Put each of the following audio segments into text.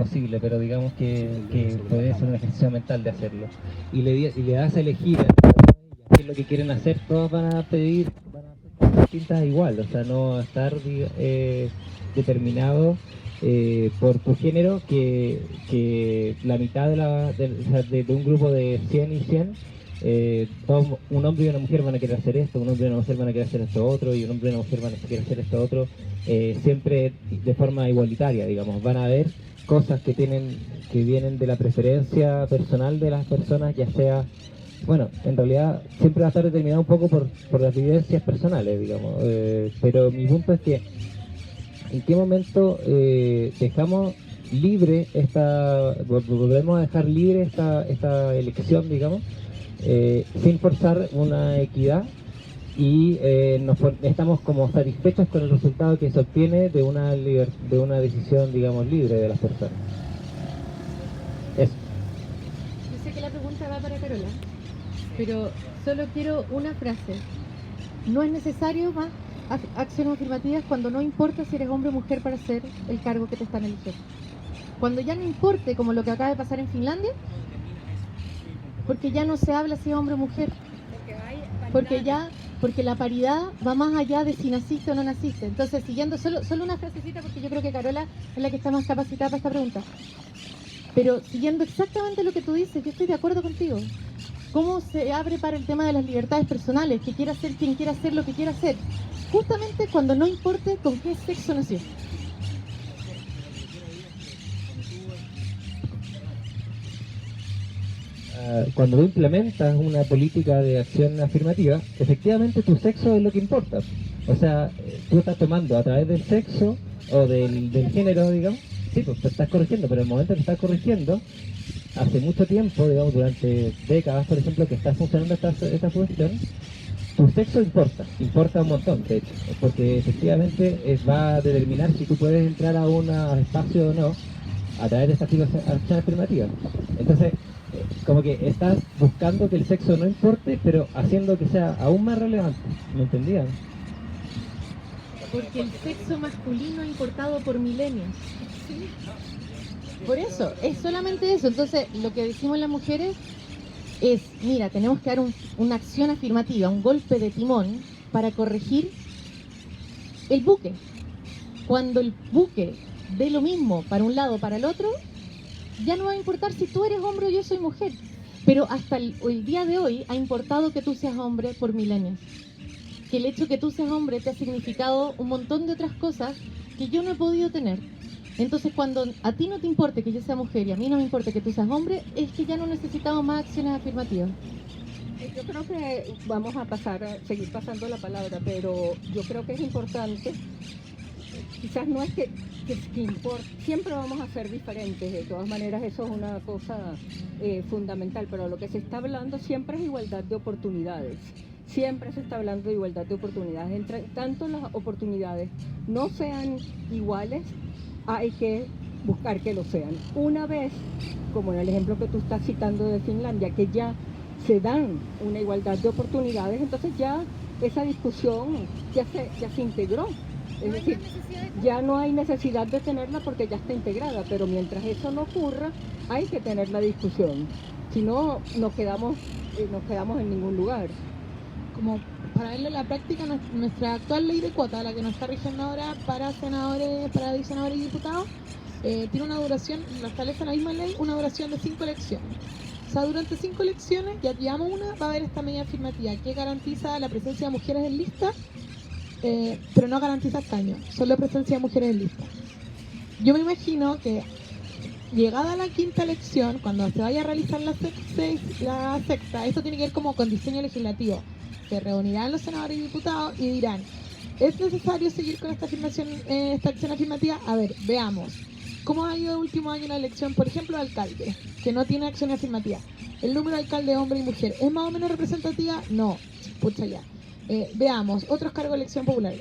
imposible, pero digamos que puede ser un ejercicio mental de hacerlo. Y le das a elegir qué es lo que quieren hacer, todos van a pedir, van a hacer cosas distintas igual, o sea, no va a estar determinado por tu género que la mitad o sea, de un grupo de 100 y 100, un hombre y una mujer van a querer hacer esto, un hombre y una mujer van a querer hacer esto otro, y un hombre y una mujer van a querer hacer esto otro, siempre de forma igualitaria, digamos. Van a haber cosas que vienen de la preferencia personal de las personas, ya sea, bueno, en realidad siempre va a estar determinado un poco por las vivencias personales, digamos, pero mi punto es que ¿en qué momento dejamos libre volvemos a dejar libre esta elección, digamos, sin forzar una equidad y estamos como satisfechos con el resultado que se obtiene de una decisión, digamos, libre de las personas? Eso. Yo sé que la pregunta va para Carola, pero solo quiero una frase. No es necesario más acciones afirmativas cuando no importa si eres hombre o mujer para hacer el cargo que te están eligiendo. Cuando ya no importe, como lo que acaba de pasar en Finlandia, porque ya no se habla si es hombre o mujer. Porque la paridad va más allá de si naciste o no naciste. Entonces, siguiendo solo una frasecita, porque yo creo que Carola es la que está más capacitada para esta pregunta. Pero siguiendo exactamente lo que tú dices, yo estoy de acuerdo contigo. ¿Cómo se abre para el tema de las libertades personales? Que quiera ser quien quiera hacer lo que quiera hacer. Justamente cuando no importe con qué sexo nació. Cuando tú implementas una política de acción afirmativa, efectivamente tu sexo es lo que importa. O sea, tú estás tomando a través del sexo o del género, digamos, sí, pues te estás corrigiendo, pero en el momento que estás corrigiendo, hace mucho tiempo, digamos, durante décadas, por ejemplo, que está funcionando esta cuestión, tu sexo importa un montón, de hecho, porque efectivamente va a determinar si tú puedes entrar a un espacio o no a través de esta acción afirmativa. Entonces, como que estás buscando que el sexo no importe, pero haciendo que sea aún más relevante. ¿Me entendían? Porque el sexo masculino ha importado por milenios. Por eso, es solamente eso. Entonces, lo que decimos las mujeres es, mira, tenemos que dar una acción afirmativa, un golpe de timón para corregir el buque. Cuando el buque dé lo mismo para un lado o para el otro, ya no va a importar si tú eres hombre o yo soy mujer. Pero hasta el día de hoy ha importado que tú seas hombre por milenios. Que el hecho que tú seas hombre te ha significado un montón de otras cosas que yo no he podido tener. Entonces, cuando a ti no te importe que yo sea mujer y a mí no me importa que tú seas hombre, es que ya no necesitamos más acciones afirmativas. Yo creo que vamos a seguir pasando la palabra, pero yo creo que es importante. Quizás no es que importe, siempre vamos a ser diferentes, de todas maneras eso es una cosa fundamental, pero lo que se está hablando siempre es igualdad de oportunidades. Siempre se está hablando de igualdad de oportunidades. Entre tanto las oportunidades no sean iguales, hay que buscar que lo sean. Una vez, como en el ejemplo que tú estás citando de Finlandia, que ya se dan una igualdad de oportunidades, entonces ya esa discusión ya se integró. Es decir, ya no hay necesidad de tenerla porque ya está integrada, pero mientras eso no ocurra, hay que tener la discusión. Si no, nos quedamos en ningún lugar. Como para verlo en la práctica, nuestra actual ley de cuota, la que nos está rigiendo ahora para senadores, para senadores y diputados, tiene una duración, lo establece la misma ley, una duración de 5 elecciones. O sea, durante 5 elecciones, ya llevamos una, va a haber esta medida afirmativa que garantiza la presencia de mujeres en lista, pero no garantiza escaño, solo presencia de mujeres en lista. Yo me imagino que llegada a la 5ª elección, cuando se vaya a realizar la sexta, esto tiene que ver como con diseño legislativo. Se reunirán los senadores y diputados y dirán, ¿es necesario seguir con esta acción afirmativa? A ver, veamos. ¿Cómo ha ido el último año la elección, por ejemplo, de alcalde, que no tiene acción afirmativa? ¿El número de alcalde hombre y mujer es más o menos representativa? No, pucha ya. Veamos, otros cargos de elección popular.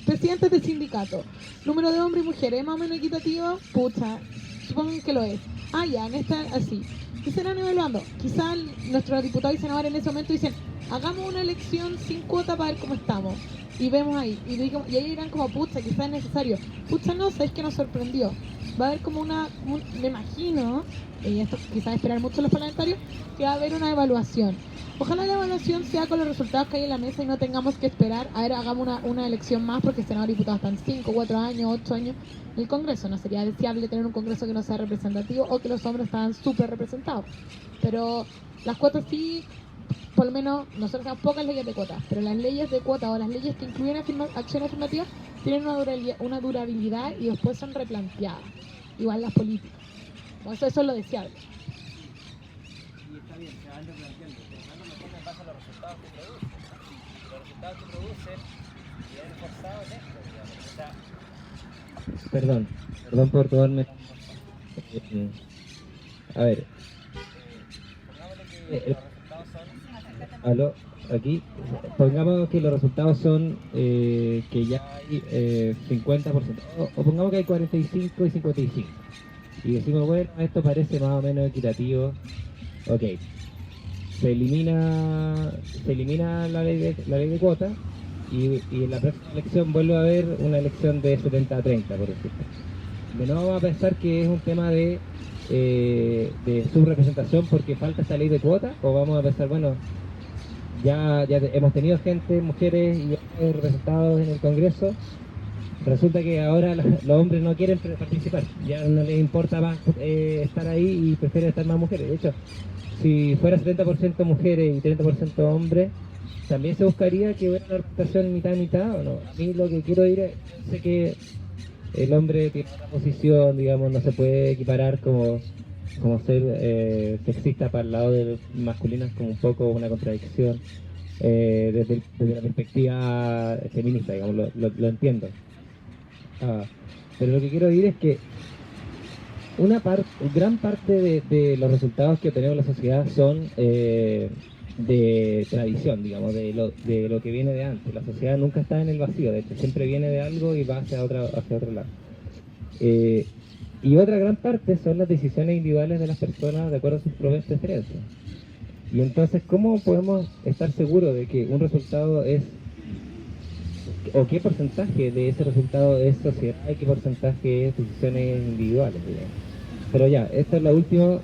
Presidentes de sindicato. Número de hombre y mujer, ¿es más o menos equitativo? Pucha, supongo que lo es. Ah, ya, en esta, así. ¿Qué serán evaluando? Quizás nuestros diputados y senadores en ese momento dicen, hagamos una elección sin cuota para ver cómo estamos. Y vemos ahí. Y ahí dirán como, pucha, quizás es necesario. Pucha, no, sabes que nos sorprendió. va a haber como me imagino, y esto quizás esperar mucho los parlamentarios, que va a haber una evaluación. Ojalá la evaluación sea con los resultados que hay en la mesa y no tengamos que esperar, a ver, hagamos una elección más porque senadores y diputados están 5, 4 años, 8 años en el Congreso. No sería deseable tener un Congreso que no sea representativo o que los hombres estaban súper representados. Pero las cuotas sí, por lo menos nosotros tenemos pocas leyes de cuotas, pero las leyes de cuotas o las leyes que incluyen acciones afirmativas tienen una durabilidad y después son replanteadas. Igual las políticas. Bueno, eso es lo deseable. Y está bien, se van replanteando, pero no lo pongan en base a los resultados que producen. Y los resultados que producen se ven reforzados en esto, digamos. O sea, Perdón por tomarme. A ver, pongámosle que los resultados son... aló, aquí, pongamos que los resultados son que ya hay 50%, o pongamos que hay 45 y 55. Y decimos, bueno, esto parece más o menos equitativo. Ok, se elimina la ley de cuotas y en la próxima elección vuelve a haber una elección de 70-30, por ejemplo. De nuevo vamos a pensar que es un tema de subrepresentación porque falta esta ley de cuotas, o vamos a pensar, bueno, ya hemos tenido gente, mujeres y hombres representados en el Congreso. Resulta que ahora los hombres no quieren participar, ya no les importa más estar ahí y prefieren estar más mujeres. De hecho, si fuera 70% mujeres y 30% hombres, también se buscaría que hubiera una representación mitad-mitad, ¿o no? A mí lo que quiero ir es, sé que el hombre tiene una posición, digamos, no se puede equiparar como ser sexista para el lado del masculino, es como un poco una contradicción desde la perspectiva feminista, digamos, lo entiendo. Pero lo que quiero decir es que gran parte de los resultados que obtenemos en la sociedad son de tradición, digamos, de lo que viene de antes. La sociedad nunca está en el vacío, de hecho, siempre viene de algo y va hacia otro lado. Y otra gran parte son las decisiones individuales de las personas de acuerdo a sus propias preferencias. Y entonces, ¿cómo podemos estar seguros de que un resultado es, o qué porcentaje de ese resultado es sociedad y qué porcentaje es decisiones individuales, digamos? Pero ya, esto es lo último.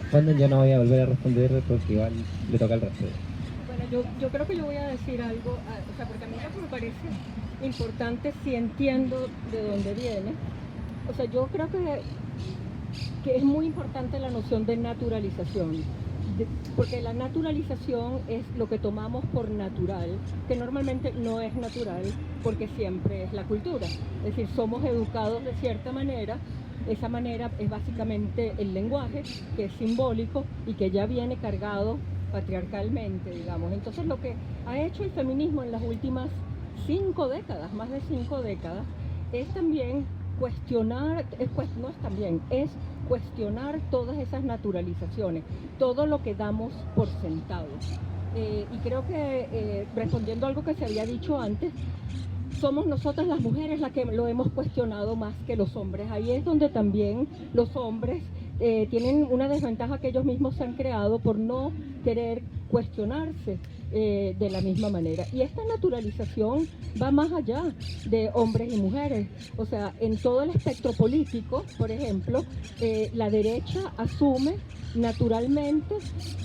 Responden, yo no voy a volver a responder porque igual le toca al resto. Bueno, yo creo que yo voy a decir algo, o sea, porque a mí lo que me parece importante, si entiendo de dónde viene, o sea, yo creo que es muy importante la noción de naturalización, porque la naturalización es lo que tomamos por natural, que normalmente no es natural, porque siempre es la cultura, es decir, somos educados de cierta manera. Esa manera es básicamente el lenguaje, que es simbólico y que ya viene cargado patriarcalmente, digamos. Entonces lo que ha hecho el feminismo en las últimas 5 décadas, más de 5 décadas, es también cuestionar, es cuestionar todas esas naturalizaciones, todo lo que damos por sentado. Y creo que respondiendo a algo que se había dicho antes, somos nosotras las mujeres las que lo hemos cuestionado más que los hombres. Ahí es donde también los hombres tienen una desventaja que ellos mismos se han creado por no querer cuestionarse de la misma manera. Y esta naturalización va más allá de hombres y mujeres. O sea, en todo el espectro político, por ejemplo, la derecha asume naturalmente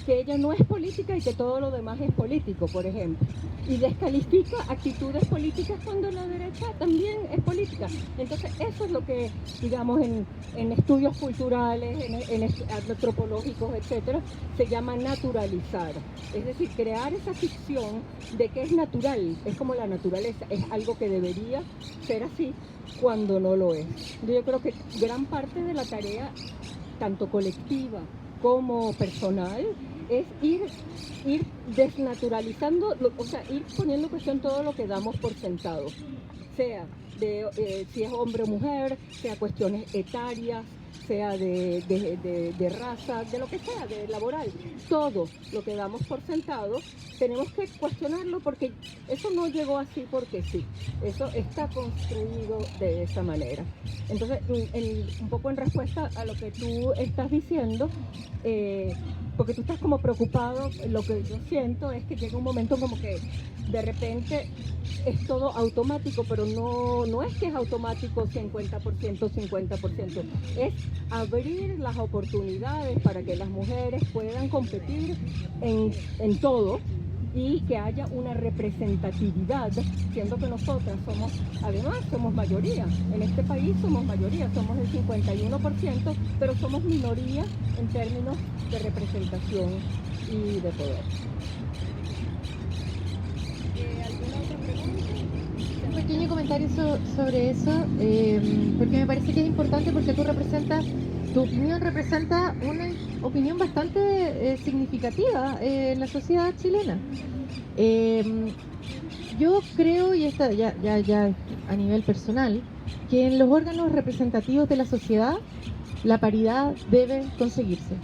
que ella no es política y que todo lo demás es político, por ejemplo, y descalifica actitudes políticas cuando la derecha también es política. Entonces eso es lo que, digamos, en estudios culturales, en antropológicos, etcétera, se llama naturalizar, es decir, crear esa ficción de que es natural, es como la naturaleza, es algo que debería ser así cuando no lo es. Yo creo que gran parte de la tarea, tanto colectiva como personal, es ir desnaturalizando, o sea, ir poniendo en cuestión todo lo que damos por sentado, sea si es hombre o mujer, sea cuestiones etarias, sea de raza, de lo que sea, de laboral. Todo lo que damos por sentado tenemos que cuestionarlo porque eso no llegó así porque sí, eso está construido de esa manera. Entonces, un poco en respuesta a lo que tú estás diciendo, porque tú estás como preocupado, lo que yo siento es que llega un momento como que de repente es todo automático, pero no no es que es automático 50%, 50%, es abrir las oportunidades para que las mujeres puedan competir en todo y que haya una representatividad, siendo que nosotras somos mayoría. En este país somos mayoría, somos el 51%, pero somos minoría en términos de representación y de poder. ¿Alguna otra pregunta? Un pequeño comentario sobre eso, porque me parece que es importante porque tu opinión representa una opinión bastante significativa en la sociedad chilena. Yo creo, y esta ya a nivel personal, que en los órganos representativos de la sociedad la paridad debe conseguirse.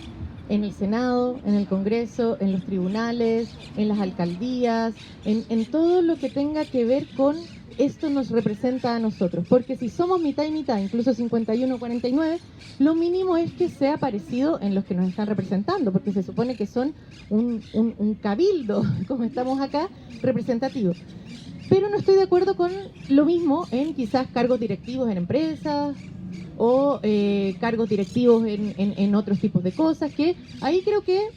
En el Senado, en el Congreso, en los tribunales, en las alcaldías, en todo lo que tenga que ver con esto nos representa a nosotros, porque si somos mitad y mitad, incluso 51-49, lo mínimo es que sea parecido en los que nos están representando, porque se supone que son un cabildo, como estamos acá, representativo. Pero no estoy de acuerdo con lo mismo en quizás cargos directivos en empresas o cargos directivos en otros tipos de cosas, que ahí creo que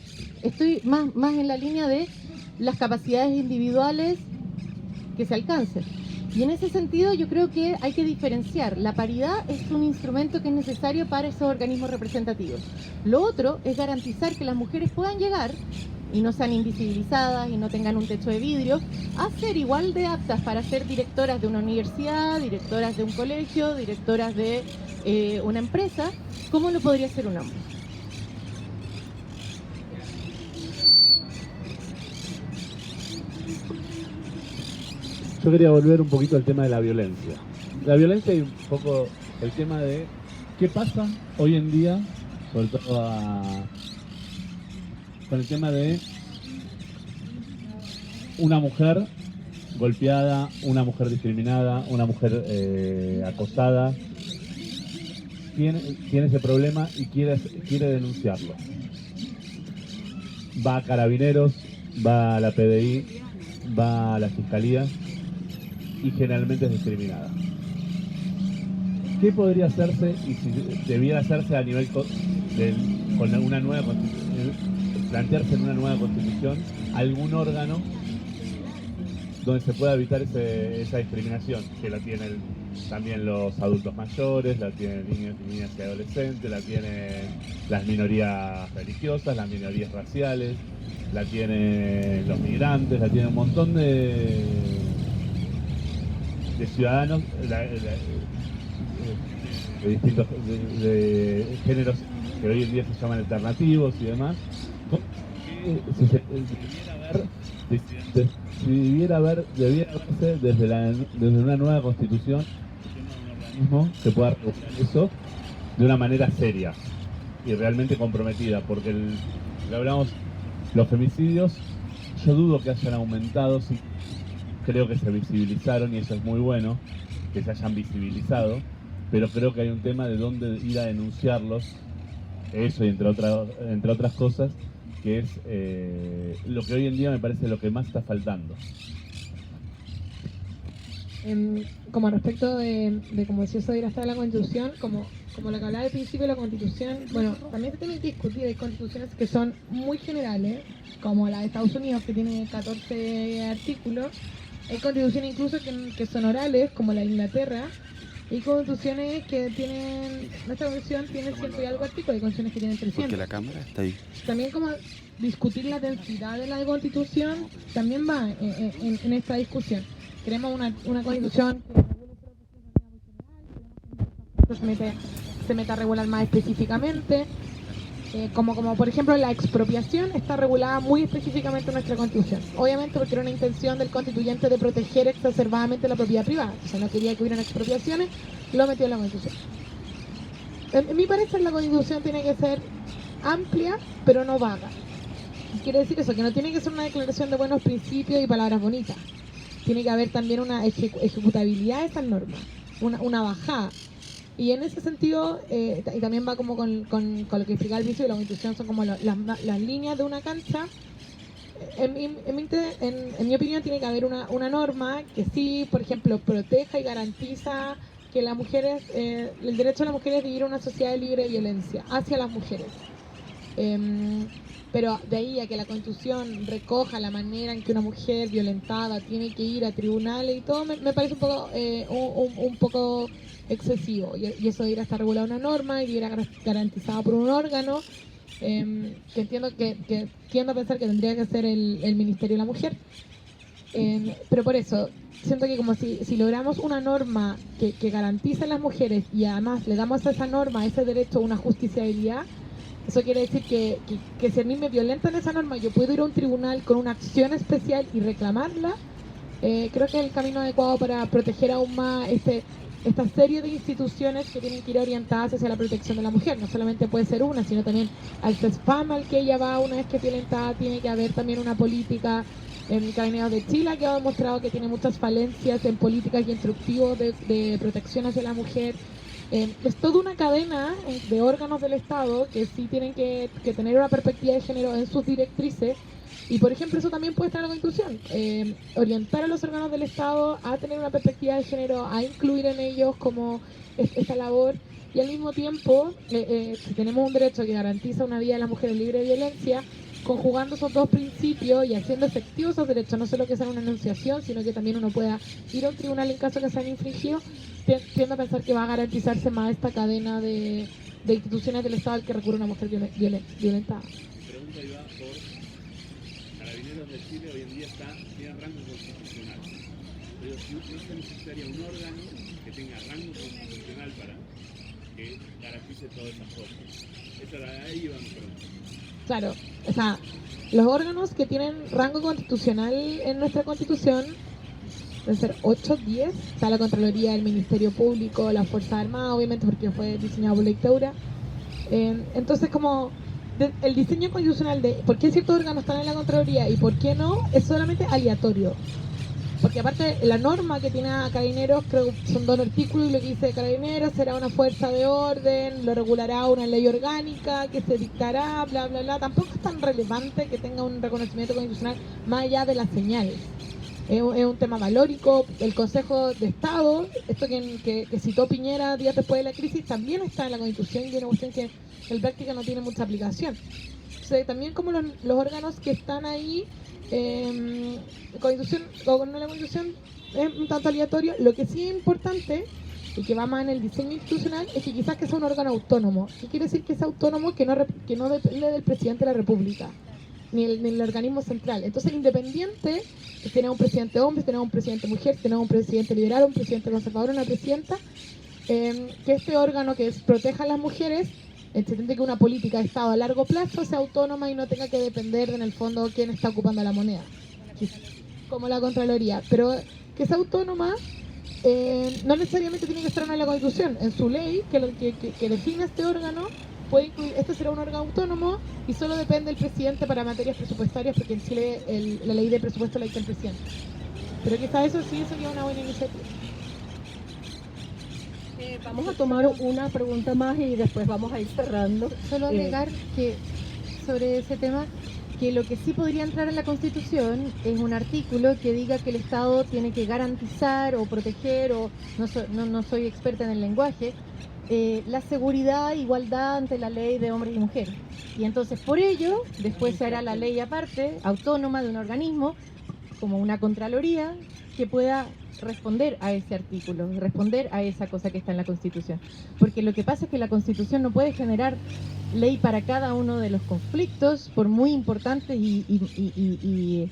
estoy más en la línea de las capacidades individuales que se alcancen. Y en ese sentido yo creo que hay que diferenciar. La paridad es un instrumento que es necesario para esos organismos representativos. Lo otro es garantizar que las mujeres puedan llegar y no sean invisibilizadas y no tengan un techo de vidrio, a ser igual de aptas para ser directoras de una universidad, directoras de un colegio, directoras de una empresa, como lo podría ser un hombre. Yo quería volver un poquito al tema de la violencia. La violencia y un poco el tema de qué pasa hoy en día, sobre todo con el tema de una mujer golpeada, una mujer discriminada, una mujer acosada, tiene ese problema y quiere denunciarlo. Va a Carabineros, va a la PDI, va a la Fiscalía y generalmente es discriminada. ¿Qué podría hacerse y si debiera hacerse a nivel con una nueva constitución, plantearse en una nueva constitución algún órgano donde se pueda evitar esa discriminación, que la tienen también los adultos mayores, la tienen niños y niñas y adolescentes, la tienen las minorías religiosas, las minorías raciales, la tienen los migrantes, la tienen un montón de ciudadanos de distintos de géneros que hoy en día se llaman alternativos y demás. Debiera verse desde una nueva constitución un organismo que pueda regular eso de una manera seria y realmente comprometida, porque lo hablamos, los femicidios, yo dudo que hayan aumentado, sí, creo que se visibilizaron y eso es muy bueno, que se hayan visibilizado, pero creo que hay un tema de dónde ir a denunciarlos, eso y entre otras cosas, que es lo que hoy en día me parece lo que más está faltando. Como respecto de como si eso debiera estar en la Constitución, como lo que hablaba al principio de la Constitución, bueno, también se tiene que discutir, hay constituciones que son muy generales, como la de Estados Unidos, que tiene 14 artículos, hay constituciones incluso que son orales, como la de Inglaterra, y constituciones que tienen, nuestra constitución tiene 100 y algo artículos, hay constituciones que tienen 300. Porque la cámara está ahí. También como discutir la densidad de la constitución, también va en esta discusión. Queremos una constitución que se meta a regular más específicamente, como por ejemplo la expropiación está regulada muy específicamente en nuestra constitución, obviamente porque era una intención del constituyente de proteger exacerbadamente la propiedad privada, o sea, no quería que hubieran expropiaciones, lo metió en la constitución. En mi parecer la constitución tiene que ser amplia pero no vaga. Quiere decir eso, que no tiene que ser una declaración de buenos principios y palabras bonitas, tiene que haber también una ejecutabilidad de esas normas, una bajada. Y en ese sentido, y también va como con lo que explicaba al principio, la constitución son como las líneas de una cancha en mi opinión tiene que haber una norma que sí, por ejemplo, proteja y garantiza que las mujeres, el derecho de las mujeres de vivir en una sociedad libre de violencia hacia las mujeres. Pero de ahí a que la Constitución recoja la manera en que una mujer violentada tiene que ir a tribunales y todo, me parece un poco excesivo. Y eso debería estar regulado en una norma y debería garantizado por un órgano que tiendo a pensar que tendría que ser el Ministerio de la Mujer. Pero por eso, siento que como si logramos una norma que garantice a las mujeres y además le damos a esa norma, a ese derecho, una justiciabilidad, eso quiere decir que si a mí me violentan esa norma, yo puedo ir a un tribunal con una acción especial y reclamarla. Creo que es el camino adecuado para proteger aún más esta serie de instituciones que tienen que ir orientadas hacia la protección de la mujer. No solamente puede ser una, sino también al CESFAM al que ella va una vez que es violentada, tiene que haber también una política. En Carabineros de Chile, que ha demostrado que tiene muchas falencias en políticas y instructivos de protección hacia la mujer. Es toda una cadena de órganos del Estado que sí tienen que tener una perspectiva de género en sus directrices. Y, por ejemplo, eso también puede estar en la Constitución. Orientar a los órganos del Estado a tener una perspectiva de género, a incluir en ellos como esta labor. Y al mismo tiempo, si tenemos un derecho que garantiza una vida de las mujeres libre de violencia, conjugando esos dos principios y haciendo efectivos esos derechos, no solo que sea una enunciación, sino que también uno pueda ir a un tribunal en caso que sean infringidos, tiendo a pensar que va a garantizarse más esta cadena de instituciones del Estado al que recurre una mujer violentada. Mi pregunta iba por Carabineros de Chile hoy en día tiene rango constitucional. Pero no es necesario un órgano que tenga rango constitucional para que garantice todas esas cosas. Ahí iba mi pregunta. Claro, o sea, los órganos que tienen rango constitucional en nuestra Constitución deben ser 8, 10, está la Contraloría, el Ministerio Público, la Fuerza Armada, obviamente porque fue diseñado por la dictadura. Entonces, como el diseño constitucional de por qué ciertos órganos están en la Contraloría y por qué no, es solamente aleatorio. Porque aparte, la norma que tiene a Carabineros, creo que son 2 artículos, y lo que dice Carabineros será una fuerza de orden, lo regulará una ley orgánica que se dictará, bla, bla, bla. Tampoco es tan relevante que tenga un reconocimiento constitucional más allá de las señales. Es un tema valórico. El Consejo de Estado, esto que citó Piñera días después de la crisis, también está en la Constitución y es una cuestión que en práctica no tiene mucha aplicación. Entonces, también como los órganos que están ahí, Constitución o no la Constitución, es un tanto aleatorio. Lo que sí es importante y que va más en el diseño institucional es que quizás que sea un órgano autónomo. ¿Qué quiere decir que sea autónomo? Que no depende del presidente de la República ni el organismo central. Entonces, independiente, que tenemos un presidente hombre, tenemos un presidente mujer, tenemos un presidente liberal, un presidente conservador, una presidenta, que este órgano que proteja a las mujeres entiende que una política de Estado a largo plazo sea autónoma y no tenga que depender en el fondo quién está ocupando la moneda, como la Contraloría, pero que sea autónoma. No necesariamente tiene que estar en la Constitución, en su ley que define este órgano puede incluir, este será un órgano autónomo y solo depende del presidente para materias presupuestarias, porque en Chile la ley de presupuesto la dicta el presidente, pero quizás eso sí sería una buena iniciativa. Vamos a tomar una pregunta más y después vamos a ir cerrando. Solo agregar que sobre ese tema, que lo que sí podría entrar en la Constitución es un artículo que diga que el Estado tiene que garantizar o proteger, o no soy experta en el lenguaje, la seguridad e igualdad ante la ley de hombres y mujeres. Y entonces por ello, después se hará la ley aparte, autónoma de un organismo, como una Contraloría, que pueda responder a ese artículo, responder a esa cosa que está en la Constitución. Porque lo que pasa es que la Constitución no puede generar ley para cada uno de los conflictos, por muy importantes y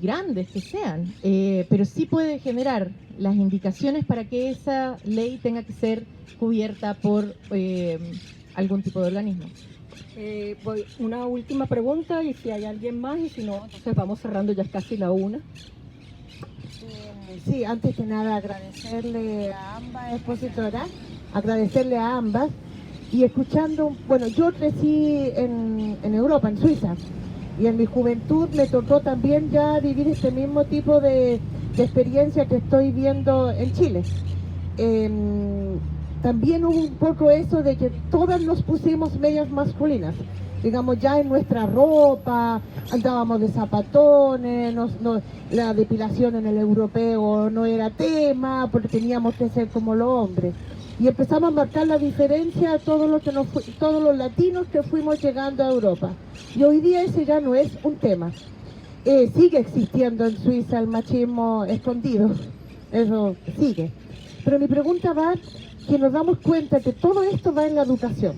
grandes que sean, pero sí puede generar las indicaciones para que esa ley tenga que ser cubierta por algún tipo de organismo. Una última pregunta, y si hay alguien más, y si no, entonces vamos cerrando, ya es casi la 1. Sí, antes que nada agradecerle a ambas expositoras, agradecerle a ambas, y escuchando, bueno, yo crecí en Europa, en Suiza, y en mi juventud me tocó también ya vivir este mismo tipo de experiencia que estoy viendo en Chile. También hubo un poco eso de que todas nos pusimos medias masculinas, digamos, ya en nuestra ropa, andábamos de zapatones, la depilación en el europeo no era tema, porque teníamos que ser como los hombres. Y empezamos a marcar la diferencia a todos los latinos que fuimos llegando a Europa. Y hoy día ese ya no es un tema. Sigue existiendo en Suiza el machismo escondido, eso sigue. Pero mi pregunta va que nos damos cuenta que todo esto va en la educación.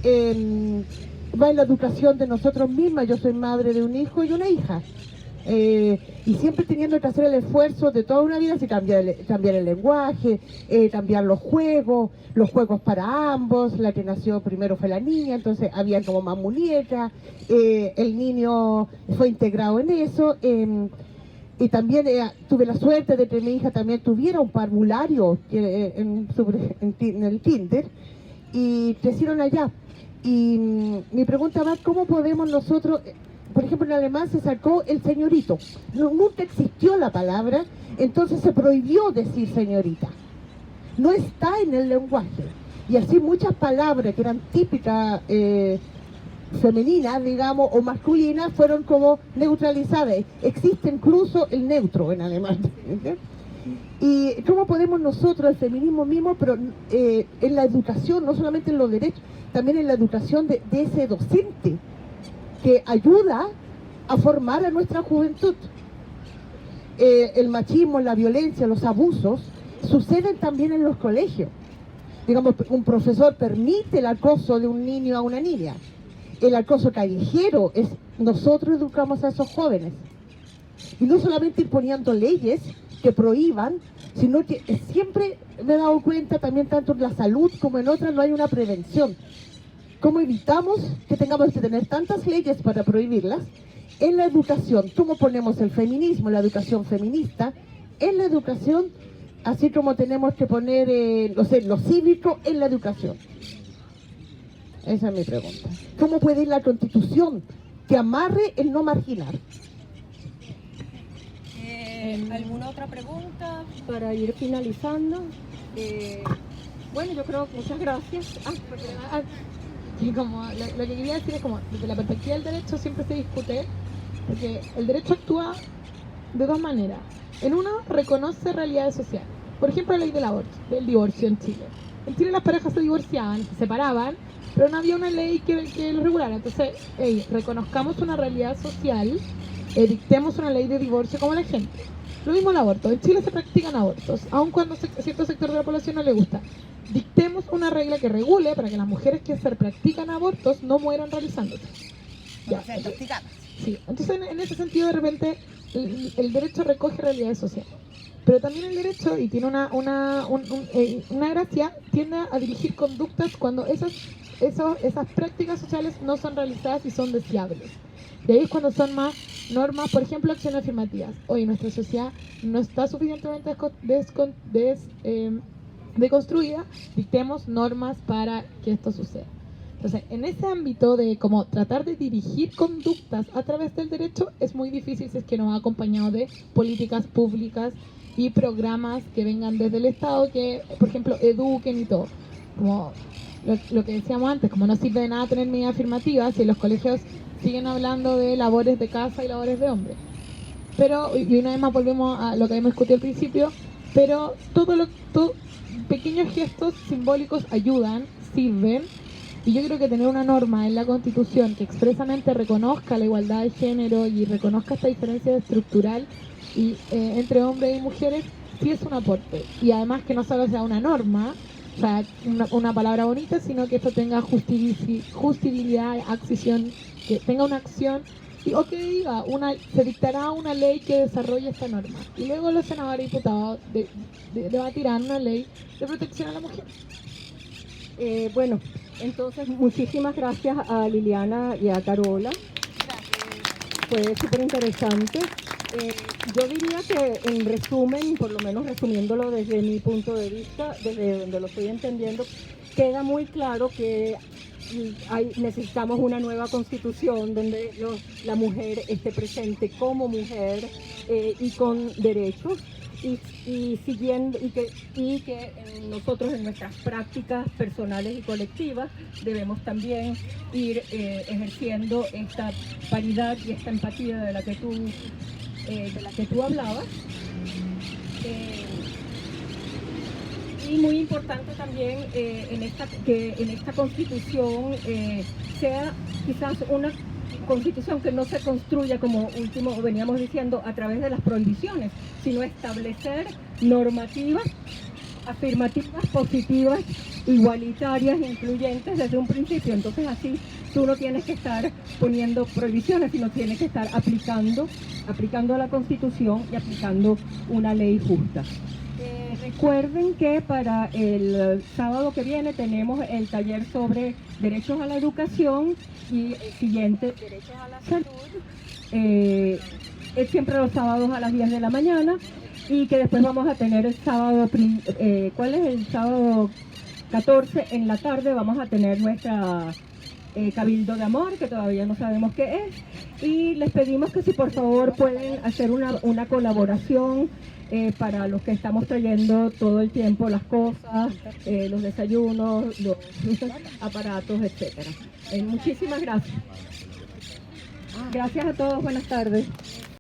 Va en la educación de nosotros mismas. Yo soy madre de un hijo y una hija. Y siempre teniendo que hacer el esfuerzo de toda una vida, así cambiar el lenguaje, cambiar los juegos para ambos. La que nació primero fue la niña, entonces había como más muñecas, el niño fue integrado en eso, y también tuve la suerte de que mi hija también tuviera un parvulario en el kinder, y crecieron allá. Y mi pregunta va, ¿cómo podemos nosotros... Por ejemplo, en alemán se sacó el señorito. Nunca existió la palabra, entonces se prohibió decir señorita. No está en el lenguaje. Y así muchas palabras que eran típicas femeninas, digamos, o masculinas, fueron como neutralizadas. Existe incluso el neutro en alemán. ¿Y cómo podemos nosotros, el feminismo mismo, pero en la educación, no solamente en los derechos, también en la educación de ese docente, que ayuda a formar a nuestra juventud? El machismo, la violencia, los abusos suceden también en los colegios. Digamos, un profesor permite el acoso de un niño a una niña. El acoso callejero es, nosotros educamos a esos jóvenes. Y no solamente imponiendo leyes que prohíban, sino que siempre me he dado cuenta también, tanto en la salud como en otras, no hay una prevención. ¿Cómo evitamos que tengamos que tener tantas leyes para prohibirlas? En la educación, ¿cómo ponemos el feminismo, la educación feminista? En la educación, así como tenemos que poner, lo cívico en la educación. Esa es mi pregunta. ¿Cómo puede ir la Constitución que amarre el no marginar? ¿Alguna otra pregunta para ir finalizando? Bueno, yo creo que muchas gracias. Y como lo que quería decir es como, desde la perspectiva del derecho siempre se discute, porque el derecho actúa de dos maneras. En uno, reconoce realidades sociales. Por ejemplo, la ley del divorcio en Chile. En Chile las parejas se divorciaban, se separaban, pero no había una ley que lo regulara. Entonces, reconozcamos una realidad social, dictemos una ley de divorcio como la gente. Lo mismo el aborto. En Chile se practican abortos, aun cuando a cierto sector de la población no le gusta. Dictemos una regla que regule para que las mujeres que se practican abortos no mueran realizándose. Ya. Sí, entonces en ese sentido de repente el derecho recoge realidades sociales. Pero también el derecho, y tiene una gracia, tiende a dirigir conductas cuando esas prácticas sociales no son realizadas y son deseables. Y ahí es cuando son más normas, por ejemplo, acciones afirmativas. Hoy nuestra sociedad no está suficientemente deconstruida, dictemos normas para que esto suceda. Entonces, en ese ámbito de como tratar de dirigir conductas a través del derecho es muy difícil si es que no va acompañado de políticas públicas y programas que vengan desde el Estado que, por ejemplo, eduquen y todo. Como lo que decíamos antes, como no sirve de nada tener medidas afirmativas si los colegios siguen hablando de labores de casa y labores de hombre. Pero, y una vez más volvemos a lo que habíamos discutido al principio, pero pequeños gestos simbólicos ayudan, sirven, y yo creo que tener una norma en la Constitución que expresamente reconozca la igualdad de género y reconozca esta diferencia estructural entre hombres y mujeres, sí es un aporte. Y además que no solo sea una norma, o sea, una palabra bonita, sino que esto tenga justibilidad, acción, que tenga una acción, o que diga, se dictará una ley que desarrolle esta norma. Y luego los senadores y diputados debatirán una ley de protección a la mujer. Bueno, entonces muchísimas gracias a Liliana y a Carola. Fue súper interesante. Yo diría que en resumen, por lo menos resumiéndolo desde mi punto de vista, desde donde lo estoy entendiendo, queda muy claro que necesitamos una nueva constitución donde la mujer esté presente como mujer y con derechos. y siguiendo y que nosotros en nuestras prácticas personales y colectivas debemos también ir ejerciendo esta paridad y esta empatía de la que tú hablabas. Y muy importante también que en esta constitución sea quizás una constitución que no se construya, como último veníamos diciendo, a través de las prohibiciones, sino establecer normativas afirmativas, positivas, igualitarias, incluyentes desde un principio. Entonces así tú no tienes que estar poniendo prohibiciones, sino tienes que estar aplicando la Constitución y aplicando una ley justa. Recuerden que para el sábado que viene tenemos el taller sobre derechos a la educación y el siguiente, derechos a la salud, es siempre los sábados a las 10 de la mañana, y que después vamos a tener el sábado, ¿cuál es el sábado 14? En la tarde vamos a tener nuestra Cabildo de Amor, que todavía no sabemos qué es, y les pedimos que si por favor pueden hacer una colaboración para los que estamos trayendo todo el tiempo las cosas, los desayunos, los aparatos, etcétera. Muchísimas gracias. Gracias a todos, buenas tardes.